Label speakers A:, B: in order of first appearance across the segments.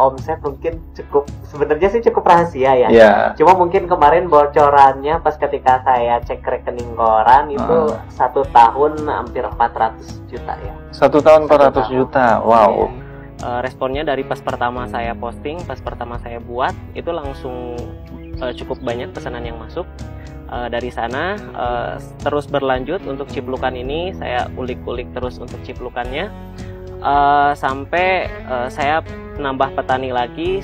A: omset mungkin sebenarnya sih cukup rahasia ya.
B: Yeah.
A: Cuma mungkin kemarin bocorannya pas ketika saya cek rekening koran itu 1 tahun hampir 400 juta ya.
B: 1 tahun 400 juta, wow.
C: Responnya dari pas pertama saya posting, pas pertama saya buat, itu langsung cukup banyak pesanan yang masuk. Dari sana terus berlanjut untuk ciplukan ini, saya ulik-ulik terus untuk ciplukannya. Sampai saya nambah petani lagi.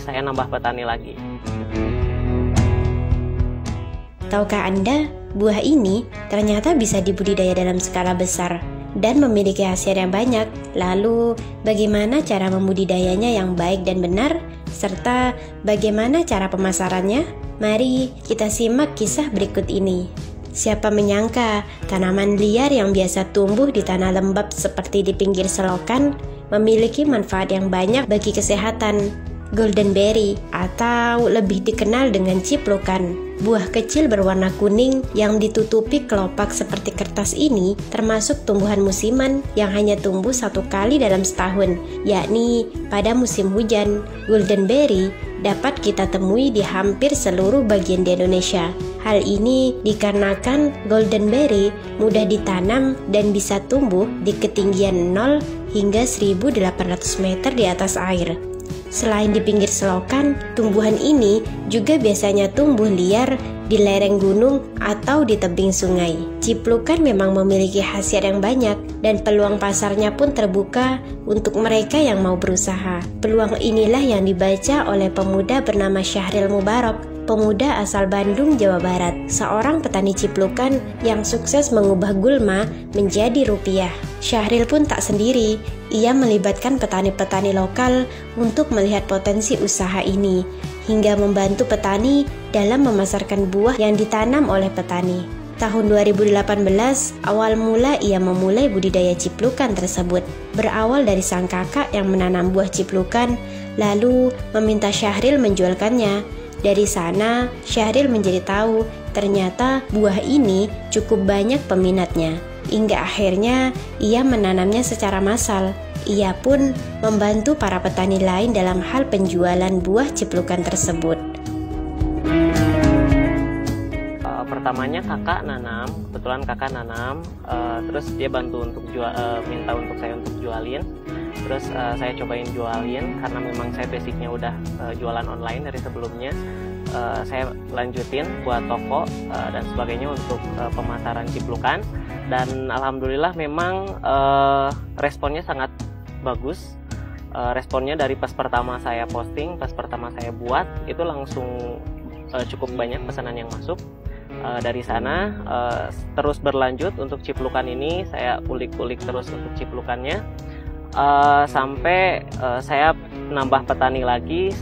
D: Tahukah Anda, buah ini ternyata bisa dibudidaya dalam skala besar dan memiliki hasil yang banyak. Lalu, bagaimana cara membudidayanya yang baik dan benar? Serta bagaimana cara pemasarannya? Mari kita simak kisah berikut ini. Siapa menyangka tanaman liar yang biasa tumbuh di tanah lembab seperti di pinggir selokan memiliki manfaat yang banyak bagi kesehatan. Goldenberry atau lebih dikenal dengan ciplukan, buah kecil berwarna kuning yang ditutupi kelopak seperti kertas ini termasuk tumbuhan musiman yang hanya tumbuh 1 kali dalam setahun, yakni pada musim hujan. Goldenberry dapat kita temui di hampir seluruh bagian di Indonesia. Hal ini dikarenakan goldenberry mudah ditanam dan bisa tumbuh di ketinggian 0 hingga 1.800 meter di atas air. Selain di pinggir selokan, tumbuhan ini juga biasanya tumbuh liar di lereng gunung atau di tebing sungai. Ciplukan memang memiliki khasiat yang banyak dan peluang pasarnya pun terbuka untuk mereka yang mau berusaha. Peluang inilah yang dibaca oleh pemuda bernama Syahril Mubarak, pemuda asal Bandung, Jawa Barat, seorang petani ciplukan yang sukses mengubah gulma menjadi rupiah. Syahril pun tak sendiri, ia melibatkan petani-petani lokal untuk melihat potensi usaha ini, hingga membantu petani dalam memasarkan buah yang ditanam oleh petani. Tahun 2018, awal mula ia memulai budidaya ciplukan tersebut. Berawal dari sang kakak yang menanam buah ciplukan, lalu meminta Syahril menjualkannya. Dari sana, Syahril menjadi tahu ternyata buah ini cukup banyak peminatnya. Hingga akhirnya ia menanamnya secara massal. Ia pun membantu para petani lain dalam hal penjualan buah ciplukan tersebut.
C: Pertamanya kebetulan kakak nanam, terus dia bantu untuk minta untuk saya untuk jualin. Terus saya cobain jualin karena memang saya basicnya udah jualan online dari sebelumnya. Saya lanjutin buat toko dan sebagainya untuk pemasaran ciplukan, dan alhamdulillah memang responnya sangat bagus. Responnya dari pas pertama saya posting, pas pertama saya buat, itu langsung cukup banyak pesanan yang masuk. Dari sana terus berlanjut untuk ciplukan ini, saya ulik-ulik terus untuk ciplukannya. Sampai saya nambah petani lagi.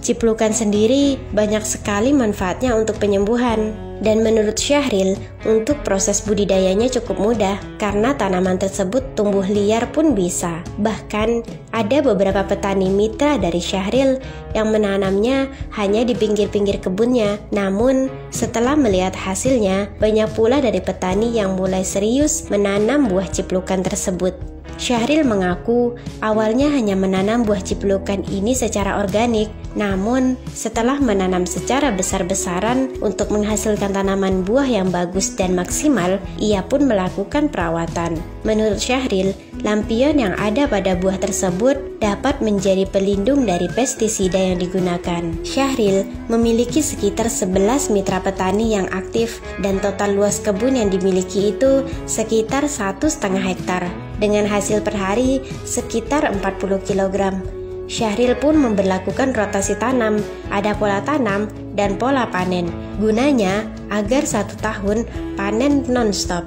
D: Ciplukan sendiri banyak sekali manfaatnya untuk penyembuhan. Dan menurut Syahril, untuk proses budidayanya cukup mudah karena tanaman tersebut tumbuh liar pun bisa. Bahkan ada beberapa petani mitra dari Syahril yang menanamnya hanya di pinggir-pinggir kebunnya. Namun setelah melihat hasilnya, banyak pula dari petani yang mulai serius menanam buah ciplukan tersebut. Syahril mengaku awalnya hanya menanam buah ciplukan ini secara organik, namun setelah menanam secara besar-besaran untuk menghasilkan tanaman buah yang bagus dan maksimal, ia pun melakukan perawatan. Menurut Syahril, lampion yang ada pada buah tersebut dapat menjadi pelindung dari pestisida yang digunakan. Syahril memiliki sekitar 11 mitra petani yang aktif dan total luas kebun yang dimiliki itu sekitar 1,5 hektar. Dengan hasil per hari sekitar 40 kg. Syahril pun memberlakukan rotasi tanam, ada pola tanam dan pola panen. Gunanya agar 1 tahun panen non-stop.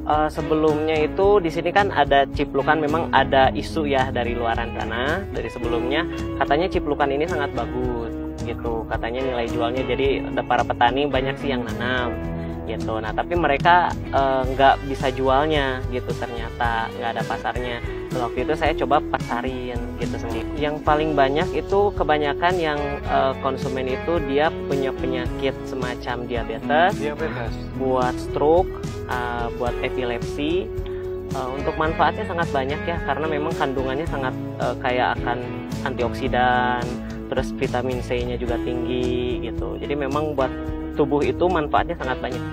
C: Sebelumnya itu di sini kan ada ciplukan, memang ada isu ya dari luaran sana. Dari sebelumnya katanya ciplukan ini sangat bagus gitu, katanya nilai jualnya, jadi para petani banyak sih yang nanam gitu. Nah tapi mereka nggak bisa jualnya gitu, ternyata nggak ada pasarnya. Waktu itu saya coba pasarin gitu sendiri. Yang paling banyak itu kebanyakan yang konsumen itu dia punya penyakit semacam diabetes, buat stroke, buat epilepsi. Untuk manfaatnya sangat banyak ya, karena memang kandungannya sangat kaya akan antioksidan, terus vitamin C-nya juga tinggi gitu. Jadi memang buat tubuh itu manfaatnya sangat banyak.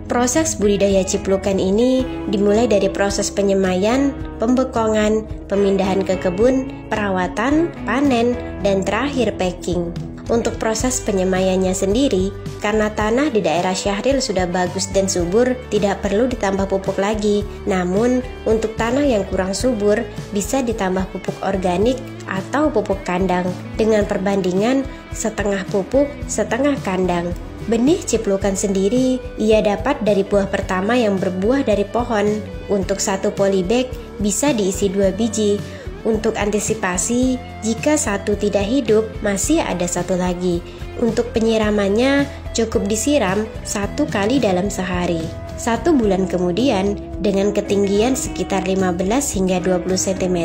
D: Proses budidaya ciplukan ini dimulai dari proses penyemaian, pembekongan, pemindahan ke kebun, perawatan, panen, dan terakhir packing. Untuk proses penyemaiannya sendiri, karena tanah di daerah Syahril sudah bagus dan subur, tidak perlu ditambah pupuk lagi. Namun, untuk tanah yang kurang subur, bisa ditambah pupuk organik atau pupuk kandang dengan perbandingan setengah pupuk, setengah kandang. Benih ciplukan sendiri ia dapat dari buah pertama yang berbuah dari pohon. Untuk satu polybag bisa diisi 2 biji. Untuk antisipasi, jika satu tidak hidup, masih ada satu lagi. Untuk penyiramannya, cukup disiram 1 kali dalam sehari. 1 bulan kemudian, dengan ketinggian sekitar 15 hingga 20 cm,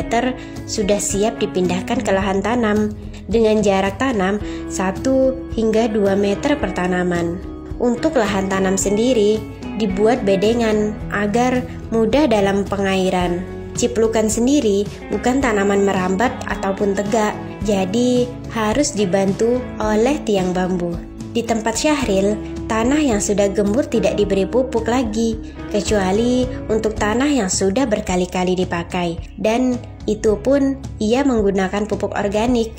D: sudah siap dipindahkan ke lahan tanam, dengan jarak tanam 1 hingga 2 meter per tanaman. Untuk lahan tanam sendiri, dibuat bedengan agar mudah dalam pengairan. Ciplukan sendiri bukan tanaman merambat ataupun tegak, jadi harus dibantu oleh tiang bambu. Di tempat Syahril, tanah yang sudah gembur tidak diberi pupuk lagi, kecuali untuk tanah yang sudah berkali-kali dipakai, dan itu pun ia menggunakan pupuk organik.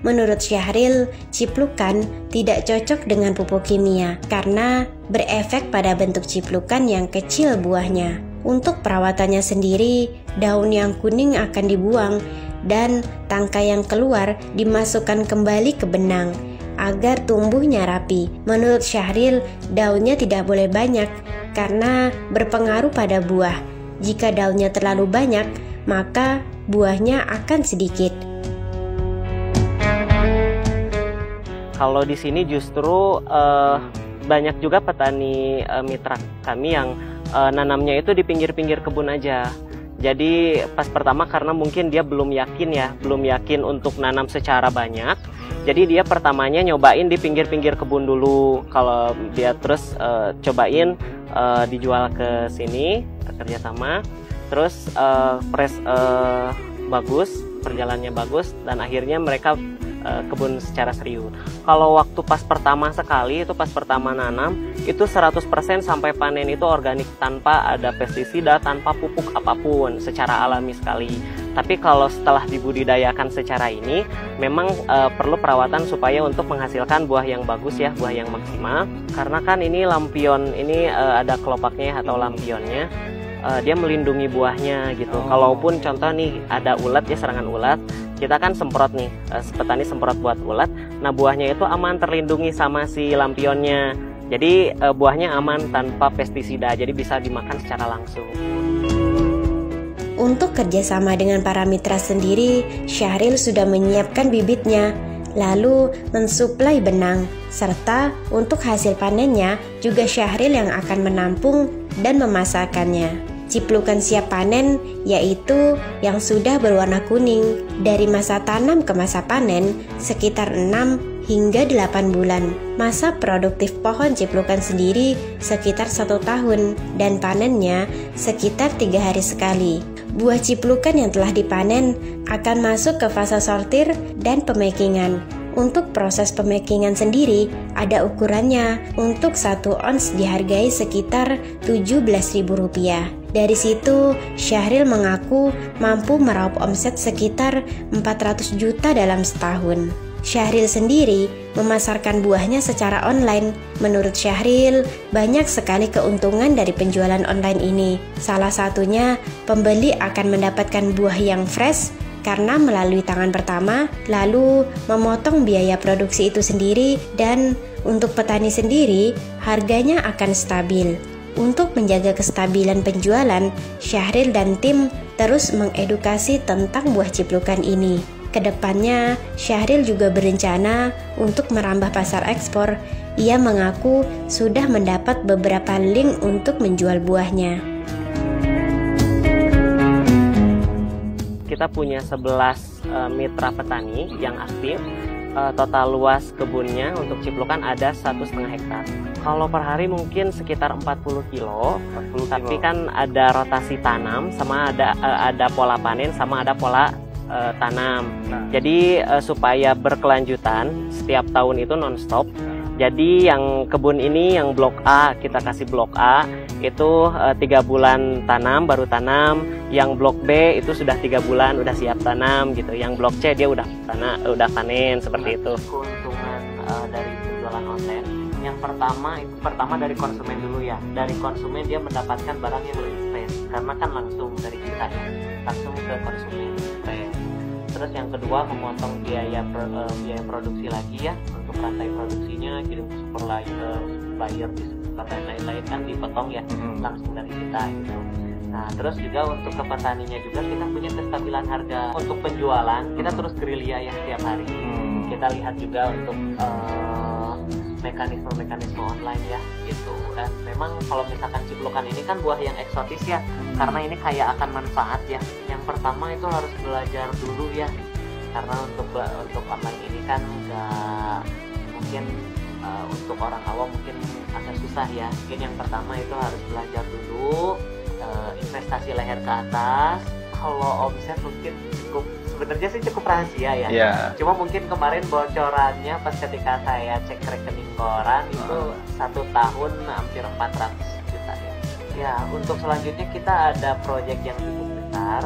D: Menurut Syahril, ciplukan tidak cocok dengan pupuk kimia karena berefek pada bentuk ciplukan yang kecil buahnya. Untuk perawatannya sendiri, daun yang kuning akan dibuang dan tangkai yang keluar dimasukkan kembali ke benang agar tumbuhnya rapi. Menurut Syahril, daunnya tidak boleh banyak karena berpengaruh pada buah. Jika daunnya terlalu banyak, maka buahnya akan sedikit.
C: Kalau di sini justru banyak juga petani mitra kami yang nanamnya itu di pinggir-pinggir kebun aja. Jadi pas pertama karena mungkin dia belum yakin untuk nanam secara banyak. Jadi dia pertamanya nyobain di pinggir-pinggir kebun dulu. Kalau dia terus cobain dijual ke sini, kerjasama. Terus bagus, perjalanannya bagus, dan akhirnya mereka kebun secara serius. Kalau waktu pas pertama nanam itu 100% sampai panen itu organik tanpa ada pestisida, tanpa pupuk apapun, secara alami sekali. Tapi kalau setelah dibudidayakan secara ini memang perlu perawatan supaya untuk menghasilkan buah yang bagus ya, buah yang maksimal. Karena kan ini lampion, ini ada kelopaknya atau lampionnya. Dia melindungi buahnya gitu. Kalaupun contoh nih ada ulat ya, serangan ulat, kita kan semprot nih, petani semprot buat ulat. Nah buahnya itu aman, terlindungi sama si lampionnya. Jadi buahnya aman tanpa pestisida, jadi bisa dimakan secara langsung.
D: Untuk kerjasama dengan para mitra sendiri, Syahril sudah menyiapkan bibitnya, lalu mensuplai benang, serta untuk hasil panennya juga Syahril yang akan menampung dan memasarkannya. Ciplukan siap panen yaitu yang sudah berwarna kuning. Dari masa tanam ke masa panen sekitar 6 hingga 8 bulan. Masa produktif pohon ciplukan sendiri sekitar 1 tahun dan panennya sekitar 3 hari sekali. Buah ciplukan yang telah dipanen akan masuk ke fase sortir dan pemakingan. Untuk proses pemakingan sendiri ada ukurannya. Untuk 1 ons dihargai sekitar Rp17.000. Dari situ, Syahril mengaku mampu meraup omset sekitar 400 juta dalam setahun. Syahril sendiri memasarkan buahnya secara online. Menurut Syahril, banyak sekali keuntungan dari penjualan online ini. Salah satunya, pembeli akan mendapatkan buah yang fresh karena melalui tangan pertama, lalu memotong biaya produksi itu sendiri, dan untuk petani sendiri, harganya akan stabil. Untuk menjaga kestabilan penjualan, Syahril dan tim terus mengedukasi tentang buah ciplukan ini. Kedepannya, Syahril juga berencana untuk merambah pasar ekspor. Ia mengaku sudah mendapat beberapa link untuk menjual buahnya.
C: Kita punya 11 mitra petani yang aktif. total luas kebunnya untuk ciplukan ada 1,5 hektar. Kalau per hari mungkin sekitar 40 kilo, tapi kan ada rotasi tanam, sama ada pola panen, sama ada pola tanam. Jadi supaya berkelanjutan setiap tahun itu non-stop. Jadi yang kebun ini yang blok A, kita kasih blok A itu 3 bulan tanam baru tanam. Yang blok B itu sudah 3 bulan udah siap tanam gitu. Yang blok C dia udah panen seperti itu.
A: Keuntungan dari penjualan online yang pertama dari konsumen dulu ya. Dari konsumen dia mendapatkan barang yang lebih fresh karena kan langsung dari kita ya, langsung ke konsumen fresh. Terus yang kedua memotong biaya produksi lagi ya, untuk rantai produksinya, kirim ke supplier dan lain-lain kan dipotong ya langsung dari kita gitu. Nah terus juga untuk ke petaninya juga kita punya kestabilan harga. Untuk penjualan kita terus gerilya ya setiap hari. Kita lihat juga untuk mekanisme online ya gitu. Dan memang kalau misalkan ciplukan ini kan buah yang eksotis ya, karena ini kaya akan manfaat ya. Yang pertama itu harus belajar dulu ya, karena untuk online ini kan nggak mungkin untuk orang awam mungkin agak susah ya. Mungkin yang pertama itu harus belajar dulu, investasi leher ke atas. Kalau omset mungkin sebenarnya sih cukup rahasia ya. Cuma mungkin kemarin bocorannya pas ketika saya cek rekening koran itu 1 tahun hampir 400 juta ya. Ya untuk selanjutnya kita ada proyek yang cukup besar.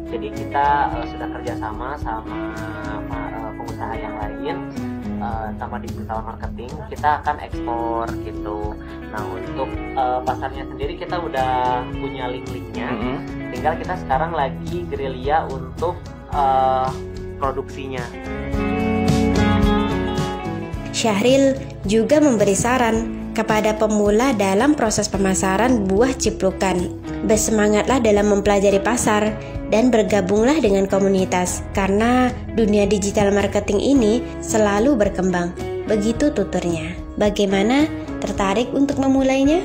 A: Jadi kita sudah kerjasama sama pengusaha yang lain, sama digital marketing. Kita akan ekspor gitu. Nah untuk pasarnya sendiri kita udah punya link-linknya. Tinggal kita sekarang lagi gerilya untuk produksinya.
D: Syahril juga memberi saran kepada pemula dalam proses pemasaran buah ciplukan. Bersemangatlah dalam mempelajari pasar dan bergabunglah dengan komunitas, karena dunia digital marketing ini selalu berkembang. Begitu tuturnya. Bagaimana? Tertarik untuk memulainya?